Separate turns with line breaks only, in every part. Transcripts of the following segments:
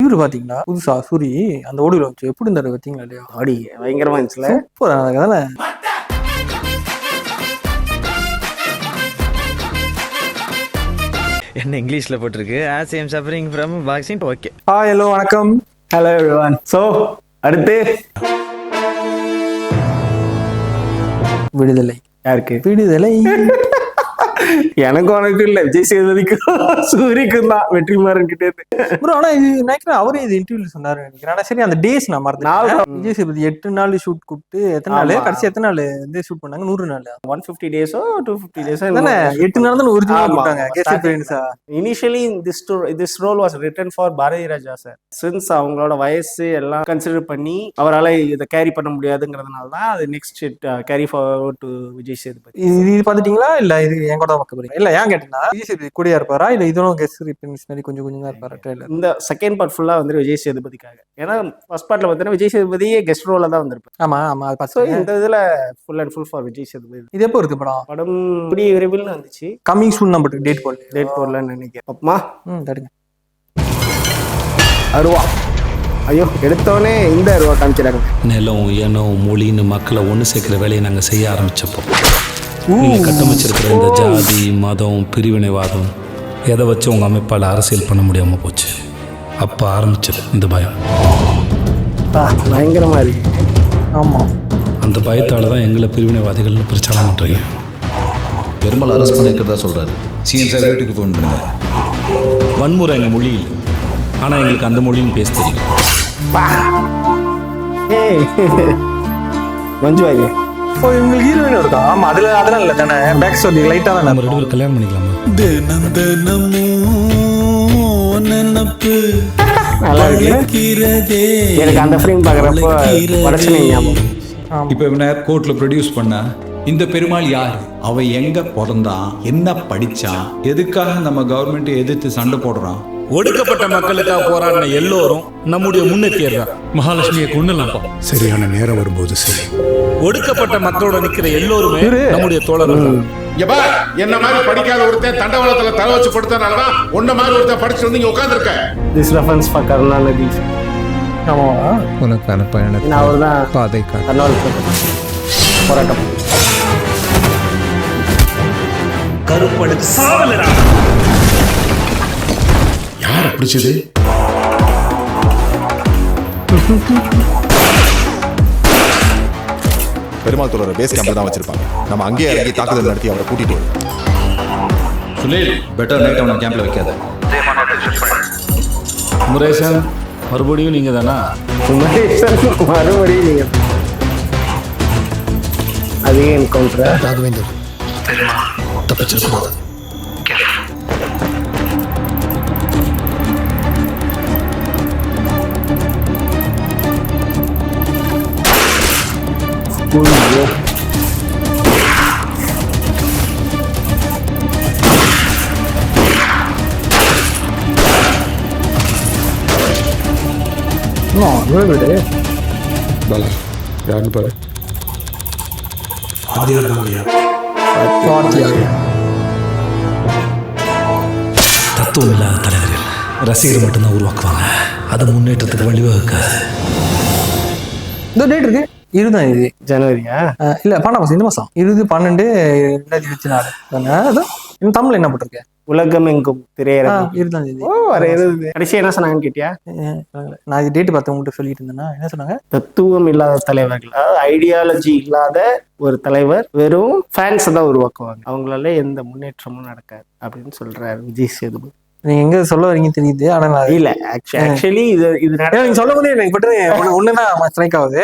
இவரு பாத்தீங்களா புதுசா சூரி அந்த ஓடியில் வச்சு எப்படி இருந்தாரு பாத்தீங்களா இல்லையா?
ஆடி பயங்கரமா இருந்துச்சுல.
சூப்பர் தானே.
என்ன இங்கிலீஷ்ல போட்டிருக்கு as I am suffering from vaccine. Okay.
Hello வணக்கம்.
Hello everyone. சோ அடுத்து
விடுதலை.
யாருக்கு
விடுதலை?
எனக்கு உனக்கு இல்ல, விஜய் சேதுபதிக்கும் சூரிக்கும் தான், வெற்றிமாறன் கிட்டே இருந்து.
ப்ரோ ஆனா இது நினைக்கிறேன் அவரே இது இன்டர்வியூல சொன்னாரு நினைக்கிறேன். ஆனா சரி அந்த டேஸ் நான் மறந்துட்டேன். விஜய் சேதுபதி 8 நாள் ஷூட் கூப்பிட்டு எத்தனை நாள் கடைசி எத்தனை நாள் வந்து ஷூட் பண்ணாங்க? 100 நாள்
150 டேஸோ 250 டேஸோ
தானே. 8 நாள் தான் ஒரிஜினல் போட்டாங்க. கெஸ்ட் அப்பியரன்ஸா.
Initially this role was written for Bharathi Raja sir. Since அவங்களோட வயசு எல்லாம் கன்சிடர் பண்ணி அவரால் இதை கேரி பண்ண முடியாதுங்கிறதுனால தான் அது next carry forward to Vijay Sethupathi.
இது பாத்துட்டீங்களா இல்ல இது என் கூட பார்க்க போறீங்க? இல்ல ஏன் கேட்டீங்கன்னா விஜய் சேதுபதி கூடயா இருப்பாரா இல்ல இதெல்லாம் கெஸ்ட் அப்பியரன்ஸ் மாதிரி கொஞ்சம் கொஞ்சம் தான் இருப்பாரா ட்ரெய்லர்?
இந்த செகண்ட் பார்ட் ஃபுல்லா வந்து விஜய் சேதுபதிக்காக. ஏன்னா ஃபர்ஸ்ட் பார்ட்ல பார்த்தீங்கன்னா விஜய் சேதுபதி கெஸ்ட் ரோல தான் வந்திருப்பாரு.
ஆமா ஆமா அது
ஸோ இந்த இதுல full and full for Vijay Sethupathi.
இது எப்போ இருக்கு படம்?
படம் கூடிய விரைவில் வந்துச்சு.
கமிங் சூன் நம்ம டேட்
போடலன்னு நினைக்கிறேன். அப்பமா
தடுங்க.
அருவா ஐயோ எடுத்தோடனே இந்த அருவா காமிக்கிறாங்க.
நிலம் இனம் மொழின்னு மக்களை ஒன்று சேர்க்கிற வேலையை நாங்கள் செய்ய ஆரம்பிச்சப்போ நீங்கள் கட்டமைச்சிருக்கிற இந்த ஜாதி மதம் பிரிவினைவாதம் எதை வச்சு உங்கள் அமைப்பால் அரசியல் பண்ண முடியாமல் போச்சு. அப்போ ஆரம்பிச்சது இந்த பயம்.
பயங்கரமா இருக்கு.
ஆமாம்,
அந்த பயத்தால் தான் எங்களை பிரிவினைவாதிகள்னு பிரச்சாரம் பண்ணுறீங்க.
பெருமாள் அரெஸ்ட் பண்ணிக்கிறதா சொல்கிறாரு. சிஎம் சார் வீட்டுக்கு ஃபோன் பண்ணுங்க.
வன்முறை எங்கள் மொழியில், ஆனால் எங்களுக்கு அந்த மொழியும் பேச தெரியும்.
மஞ்சு வாங்கி
இவங்களுக்கு ஹீரோயின் இருக்கா? ஆமா அதெல்லாம் இல்ல தானே. பேக் ஸ்டோரி லைட்டா தான்
நம்ம 2 பேரும் கல்யாணம் பண்ணிக்கலாமா?
நல்லா இருக்கு. எனக்கு அந்த ஃப்ரேம் பார்க்குறப்போ பிரச்சனை ஞாபகம்.
இப்போ இவனை கோர்ட்ல ப்ரொடியூஸ் பண்ணா இந்த பெருமாள் யார், அவன் எங்க பிறந்தான், என்ன படிச்சான், எதுக்காக நம்ம கவர்மெண்ட் எதிர்த்து சண்டை போடுறான்.
ஒடுக்கப்பட்ட மக்களுக்காக போராடின எல்லோரும் நம்முடைய முன்னேற்றியர் தான். மகாலட்சுமியை கொண்டுலாம்
சரியான நேரம் வரும்போது சரி.
ஒடுக்கப்பட்ட மக்களோட நிக்கிற எல்லோருமே நம்முடைய தோழர்கள்.
என்ன மாதிரி படிக்காத ஒருத்தன் தண்டவாளத்துல தலை வச்சு படுத்தனாலதான் உன்ன மாதிரி ஒருத்தன் படிச்சு வந்து இங்க உட்கார்ந்துருக்க.
This reference for Karunanidhi.
ஆமாவா?
உனக்கான பயணத்தை
அவர் தான்
பாதை
போராட்டம்.
கருப்பனுக்கு சாவலரா
யார் பிடிச்சது? பெருமாள் தோழர் பேஸ் கேம்ப்ல தான் வச்சிருப்பாங்க. நம்ம அங்கேயே இறங்கி தாக்குதல் நடத்தி அவரை கூட்டிட்டு
சுனில் பெட்டர் நைட் அவனை கேம்ப்ல வைக்காத.
முரேசன் மறுபடியும் நீங்க தானா?
மறுபடியும் நீங்க அதே என்கவுண்டர்.
ராகவேந்தர் தப்பிச்சிருக்கூடாது.
யாருன்னு பாரு.
தத்துவம் இல்லாத தலைவர்கள் ரசிகர் மட்டும்தான் உருவாக்குவாங்க. அது முன்னேற்றத்துக்கு வழிவகுக்காது.
இந்த டேட் இருக்கு 20 இது
ஜனவரியா?
இல்ல 12 இந்த மாசம் 20/12/2024 தமிழ்ல என்ன போட்டிருக்கேன்?
உலகம் எங்கும் திரையரங்கம்
20
கடைசி என்ன சொன்னாங்கன்னு கேட்டியா?
நான் இது டேட் பார்த்து உங்கள்கிட்ட சொல்லிட்டு இருந்தேன்னா என்ன சொன்னாங்க?
தத்துவம் இல்லாத தலைவர்கள், அதாவது ஐடியாலஜி இல்லாத ஒரு தலைவர் வெறும் ஃபேன்ஸை தான் உருவாக்குவாங்க, அவங்களால எந்த முன்னேற்றமும் நடக்காது அப்படின்னு சொல்றாரு விஜய் சேதுபதி.
நீங்க எங்க சொல்ல வரீங்க தெரியுது. ஆனா
இல்ல ஆக்சுவலி இது
நீங்க சொல்ல போது எனக்கு பட்டு ஒண்ணுதான் ஸ்ட்ரைக் ஆகுது.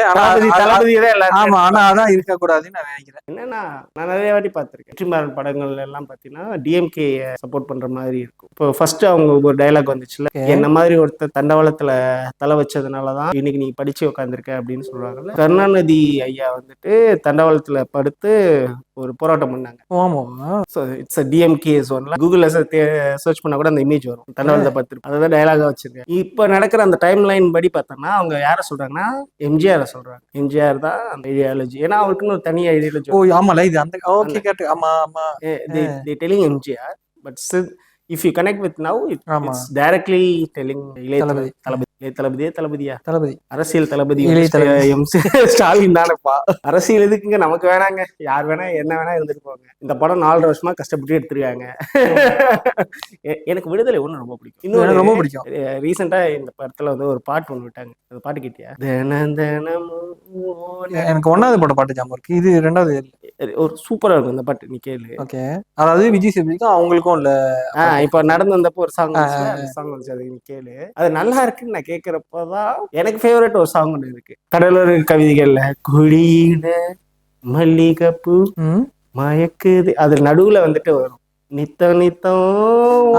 ஆமா ஆனா அதான் இருக்க கூடாதுன்னு நான் நினைக்கிறேன்.
என்னன்னா நான் நிறைய வாட்டி பார்த்திருக்கேன் வெற்றிமாறன் படங்கள் எல்லாம் பாத்தீங்கன்னா டிஎம்கே சப்போர்ட் பண்ற மாதிரி இருக்கும். இப்போ ஃபர்ஸ்ட் அவங்க ஒரு டைலாக் வந்துச்சுல, என்ன மாதிரி ஒருத்தர் தண்டவாளத்துல தலை வச்சதுனாலதான் இன்னைக்கு நீ படிச்சு உட்காந்துருக்க அப்படின்னு சொல்றாங்கல்ல. கருணாநிதி ஐயா வந்துட்டு தண்டவாளத்துல படுத்து ஒரு போராட்டம் பண்ணாங்க. இட்ஸ் டிஎம்கே ஜோன்ல கூகுள்ல சர்ச் பண்ணா கூட அந்த இமேஜ் வரும். தண்டவாளத்தை பார்த்து அதான் டைலாகா வச்சிருக்கேன். இப்ப நடக்கிற அந்த டைம் லைன் படி பார்த்தோம்னா அவங்க யார சொல்றாங்கன்னா எம்ஜிஆர் சொல்றாங்க. எம்ஜிஆர் தான் அந்த ஐடியாலஜி. ஏன்னா அவருக்குன்னு ஒரு தனி ideology. They telling MGR, but still, if you connect with now, it's directly telling தளபதி. தளபதியா
தளபதி
அரசியல் தளபதி
இளைய தளபதி.
ஸ்டாலின் தானப்பா. அரசியல் எதுக்குங்க, நமக்கு வேணாங்க, யார் வேணா என்ன வேணா இருந்துட்டு போங்க. இந்த படம் 4.5 வருஷமா கஷ்டப்பட்டு எடுத்துருக்காங்க. எனக்கு விடுதலை ஒண்ணு ரொம்ப பிடிக்கும்.
எனக்கு
இன்னும்
ரொம்ப பிடிக்கும்.
ரீசெண்டா இந்த படத்துல வந்து ஒரு பாட்டு ஒண்ணு விட்டாங்க. அந்த பாட்டு கேட்டியா?
எனக்கு 1வது போட்ட பாட்டு ஞாபகம் இருக்கு. இது 2வது.
ஒரு சூப்பரா இருக்கும் அந்த பாட்டு, நீ கேளு.
ஓகே. அதாவது விஜய் சேதுபதிக்கும் அவங்களுக்கும் இல்ல.
இப்ப நடந்து வந்தப்போ ஒரு சாங் வந்துச்சு, அது நீ கேளு. அது நல்லா இருக்குன்னு நான் கேட்கிறப்பதான் எனக்கு ஃபேவரட் ஒரு சாங் ஒண்ணு இருக்கு. கடலூர் கவிதைகள்ல குடியிட மல்லிகைப்பூ மயக்குது, அது நடுவுல வந்துட்டு வரும் நித்தம் நித்தம்.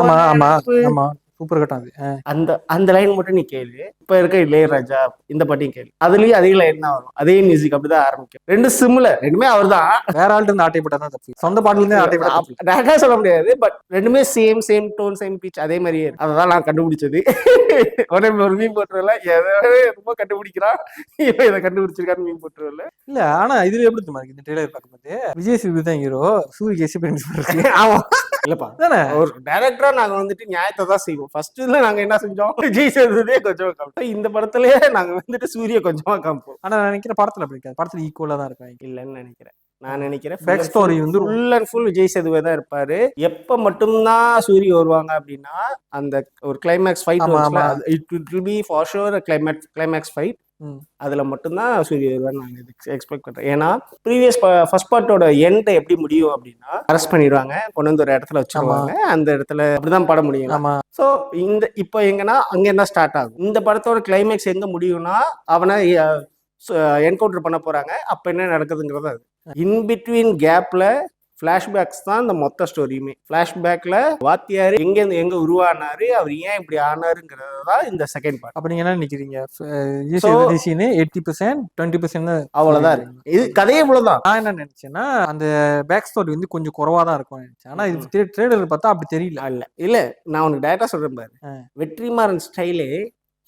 ஆமா ஆமா ஆமா, சூப்பர் கட்டம் அது.
அந்த லைன் மட்டும் நீ கேளு. இப்ப இருக்க இளையராஜா இந்த பாட்டையும் கேளு. அதுலயும் அதே லைன் தான் வரும், அதே மியூசிக் அப்படிதான் ஆரம்பிக்கும். 2 சிம்லர், ரெண்டுமே அவர் தான்.
வேற ஆள்கிட்ட இருந்து ஆட்டைப்பட்டா தான் தப்பு, சொந்த பாட்டுல இருந்து ஆட்டைப்பட்டா
டேரக்டா சொல்ல முடியாது. பட் ரெண்டுமே சேம் டோன், சேம் பீச், அதே மாதிரியே இருக்கு. அதான் நான் கண்டுபிடிச்சது. உடனே ஒரு மீன் போட்டுருவல, ரொம்ப கண்டுபிடிக்கிறான் இவன், இதை கண்டுபிடிச்சிருக்கான்னு மீன் போட்டுருவல.
இல்ல. ஆனா இதுல எப்படி தெரியுமா இருக்கு, இந்த ட்ரெய்லர் பார்க்கும்போது விஜய் சேதுபதி தான் ஹீரோ, சூரிய கேசி இருக்கு.
ஆமா இல்லப்பா,
தானே
ஒரு டைரக்டரா நாங்க வந்துட்டு நியாயத்தை தான் செய்வோம். ஃபர்ஸ்ட்ல நாங்க என்ன செஞ்சோம், விஜய் சேதுபதியே கொஞ்சம் காமிப்போம். இந்த படத்துலயே நாங்க வந்துட்டு சூரிய கொஞ்சமா காமிப்போம்.
ஆனா நான் நினைக்கிற படத்துல அப்படி இருக்காது, படத்துல ஈக்குவலா தான் இருக்காங்க.
இல்லன்னு நினைக்கிறேன். நான் நினைக்கிறேன்
பேக் ஸ்டோரி வந்து
full and full Vijay Sethupathi தான் இருப்பாரு. எப்ப மட்டும்தான் சூரிய வருவாங்க அப்படின்னா அந்த ஒரு climax fight, it will be for sure climax fight. அதுல மட்டும்தான் சூரிய வருவான்னு நான் எக்ஸ்பெக்ட் பண்றேன். ஏன்னா ப்ரீவியஸ் ஃபர்ஸ்ட் பார்ட்டோட எண்ட் எப்படி முடியும் அப்படின்னா, அரெஸ்ட் பண்ணிடுவாங்க, கொண்டு வந்து ஒரு இடத்துல வச்சிருவாங்க, அந்த இடத்துல அப்படிதான் படம் முடியும். ஸோ இப்போ எங்கன்னா அங்க என்ன ஸ்டார்ட் ஆகும், இந்த படத்தோட கிளைமேக்ஸ் எங்க முடியும்னா அவனை என்கவுண்டர் பண்ண போறாங்க. அப்ப என்ன நடக்குதுங்கிறது அது. இன் பிட்வீன் கேப்ல ஃபிளாஷ்பேக்ஸ் தான் இந்த மொத்த ஸ்டோரியுமே. ஃபிளாஷ்பேக்ல வாத்தியார் எங்க உருவானாரு, அவர் ஏன் இப்படி ஆனாருங்கிறது தான் இந்த செகண்ட் பார்ட்.
அப்ப நீங்க என்ன நினைக்கிறீங்க, 80% 20%
அவ்வளவுதான் இருக்கு. இது கதையே இவ்வளவுதான்.
நான் என்ன நினைச்சேன்னா, அந்த பேக் ஸ்டோரி வந்து கொஞ்சம் குறவா தான் இருக்கும் நினைச்சேன். ஆனா இது ட்ரெய்லர் பார்த்தா அப்படி தெரியல.
இல்ல நான் உனக்கு டைரக்டா சொல்றேன் பாரு, வெற்றிமாறன் ஸ்டைலே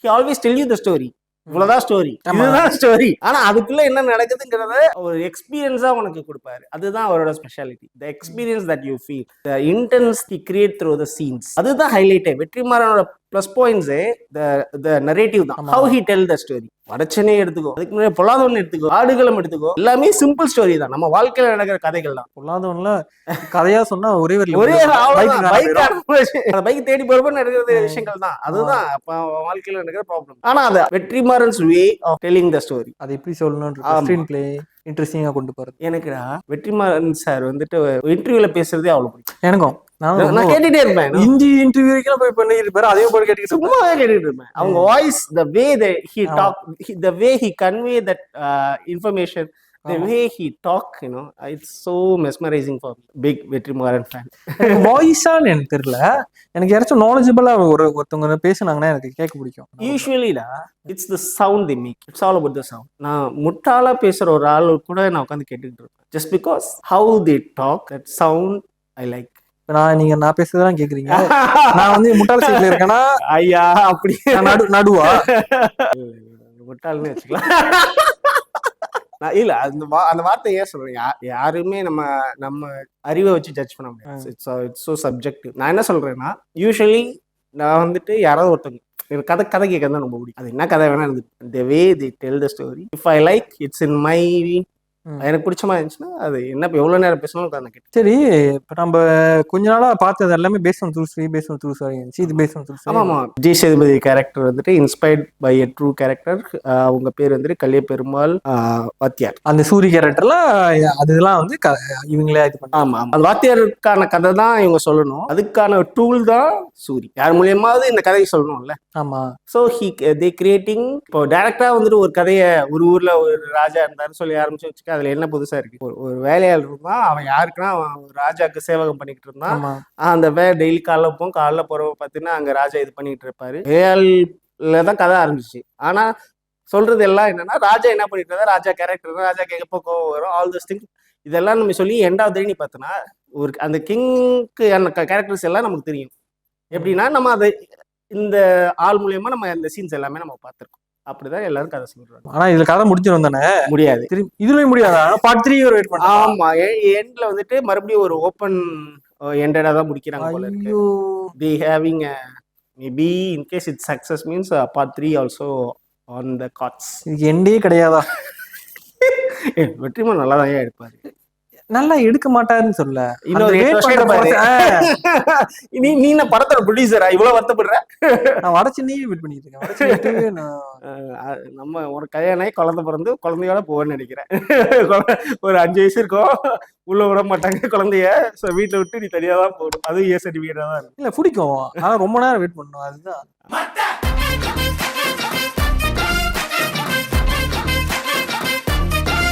he always tell you the story. இவ்வளவுதான் ஸ்டோரி, இதுதான் ஸ்டோரி. ஆனா அதுக்குள்ள என்ன நடக்குதுங்கிறத ஒரு எக்ஸ்பீரியன்ஸா உனக்கு கொடுப்பாரு. அதுதான் அவரோட speciality. The experience that you feel, the intense he create through the scenes. அதுதான் ஹைலைட்டே. வெற்றிமாறனோட பிளஸ் பாயிண்ட்ஸே த நரேட்டிவ் தான். How he tell the story. வடச்சனே எடுத்துக்கோ, அதுக்கு முன்னாடி பொல்லாதவன் எடுத்துக்கோ, ஆடுகளம் எடுத்துக்கோ, எல்லாமே சிம்பிள் ஸ்டோரி தான். நம்ம வாழ்க்கையில நடக்கிற கதைகள் தான்.
பொல்லாதவன்ல கதையா சொன்னா ஒரே
பைக் தேடி போறப்ப நடக்கிற விஷயங்கள் தான். அதுதான் வாழ்க்கையில நடக்கிற ப்ராப்ளம். ஆனா அது Vetrimaaran's way of telling the story.
அது எப்படி சொல்லணும்ன்ற ஸ்கிரீன் பிளே இன்ட்ரெஸ்டிங்கா கொண்டு போறது.
எனக்குடா வெற்றிமாறன் சார் வந்துட்டு இன்டர்வியூல பேசுறதே அவ்வளவு பிடிக்கும்.
எனக்கும்
நான் கேட்டுட்டே இருப்பேன்.
இந்தி இன்டர்வியூ வரைக்கும் போய் பண்ணிட்டு இருப்பாரு, அதே போல கேட்டு
சும்மா கேட்டுட்டு இருப்பேன். அவங்க voice, the way that he talk, the way he convey that information, the way he talk, you know, it's so mesmerizing for me. Big Vetrimaaran fan.
வாய்ஸான்னு எனக்கு தெரியல, எனக்கு யாராச்சும் நாலேஜபிளா ஒருத்தவங்க பேசுனாங்கன்னா எனக்கு கேட்க பிடிக்கும்.
யூஸ்வலிடா it's the sound they make. It's all about the sound. நான் முட்டாளா பேசுற ஒரு ஆள் கூட நான் உட்கார்ந்து கேட்டுட்டு இருப்பேன். Just because how they talk, that sound I like.
நான் பேசுறதெல்லாம் கேக்குறீங்க. நான் வந்து முட்டாள் சைட்ல இருக்கேனா
ஐயா, அப்படி
நடுவா
முட்டாள்னு வச்சுக்கலாம். இல்ல அந்த வார்த்தை ஏன் சொல்றேன், யாருமே நம்ம அறிவை வச்சு ஜட்ஜ் பண்ண முடியாது. It's so subjective. நான் என்ன சொல்றேன்னா, யூஸ்வலி நான் வந்துட்டு யாராவது ஒருத்தவங்க கதை கேட்க தான் ரொம்ப பிடிக்கும். அது என்ன கதை வேணா இருந்து, the way they tell the story, if I like, it's in my எனக்கு பிடிச்ச மாதிரி இருந்துச்சுன்னா அது என்ன எவ்வளவு நேரம் பேசணும் உட்காந்து கேட்டு.
சரி, இப்ப நம்ம கொஞ்ச நாளா பார்த்தது எல்லாமே பேஸ் ஆன் ட்ரூ ஸ்டோரி இருந்துச்சு. இது பேஸ் ஆன் ட்ரூ ஸ்டோரி.
ஆமா, விஜய் சேதுபதி கேரக்டர் வந்துட்டு inspired by a true character. அவங்க பேர் வந்துட்டு கல்ய பெருமாள் வாத்தியார்.
அந்த சூரிய கேரக்டர்ல அதெல்லாம் வந்து இவங்களே இது பண்ணாங்க.
ஆமா, அந்த வாத்தியாருக்கான கதை தான் இவங்க சொல்லணும். அதுக்கான டூல் தான் சூரி. யார் மூலியமாவது இந்த கதையை சொல்லணும்ல.
ஆமா.
So they creating. இப்போ டைரக்டா வந்துட்டு ஒரு கதையை ஒரு ஊர்ல ஒரு ராஜா இருந்தாருன்னு சொல்லி ஆரம்பிச்சு வச்சுக்க, அதுல என்ன புதுசா இருக்கு? ஒரு வேலையாளர் இருந்தான், அவன் யாருக்குன்னா அவன் ராஜாக்கு சேவகம் பண்ணிக்கிட்டு இருந்தான். அந்த டெய்லி காலைல போறவ பார்த்தீங்கன்னா அங்க ராஜா இது பண்ணிட்டு இருப்பாரு. வேலையாள தான் கதை ஆரம்பிச்சு. ஆனா சொல்றது எல்லாம் என்னன்னா, ராஜா என்ன பண்ணிட்டு இருந்தா, ராஜா கேரக்டர், ராஜாக்கு எப்போ கோவம் வரும், ஆல் திஸ் திங், இதெல்லாம் நம்ம சொல்லி எண்டாவது நீ பார்த்தோன்னா ஒரு அந்த கிங்க்கு கேரக்டர்ஸ் எல்லாம் நமக்கு தெரியும். எப்படின்னா நம்ம அதை இந்த ஆள் மூலியமா நம்ம இந்த சீன்ஸ் எல்லாமே நம்ம பார்த்திருக்கோம். அப்படிதான் எல்லாரும் கதை சொல்றாங்க.
ஆனா இதுல கதை முடிஞ்சிடும் தானே?
முடியாது,
இதுலயும் முடியாதா? பார்ட் 3 ஒரு வெயிட் பண்ணா.
ஆமா, எண்ட்ல வந்துட்டு மறுபடியும் ஒரு ஓபன் எண்டடா தான் முடிக்கிறாங்க போல இருக்கு. The having maybe in case it success means part 3 also on the cards.
இதுக்கு எண்டே கிடையாதா?
வெற்றிமாறன் நல்லா தான் எடுப்பாரு.
நல்லா எடுக்க மாட்டாருன்னு சொல்ல.
இன்னொரு 8 வருஷம் எடுப்பாரு. நீ என்ன படத்தோட ப்ரொடியூசரா இவ்வளவு வருத்தப்படுற?
நான் வடச்சென்னையே வெயிட் பண்ணிட்டு இருக்கேன். வடச்சென்னை நான்
நம்ம ஒரு கல்யாணம் ஆகி குழந்தை பிறந்து குழந்தையோட போவேன்னு நினைக்கிறேன். ஒரு 5 வயசு இருக்கும், உள்ள விட மாட்டாங்க குழந்தைய. ஸோ வீட்டில் விட்டு நீ தனியாக தான் போகணும். அதுவும் ஏ சர்டிஃபிகேட்டாக தான் இருக்கும்.
இல்ல பிடிக்கும். ஆனா ரொம்ப நேரம் வெயிட் பண்ணணும். அதுதான்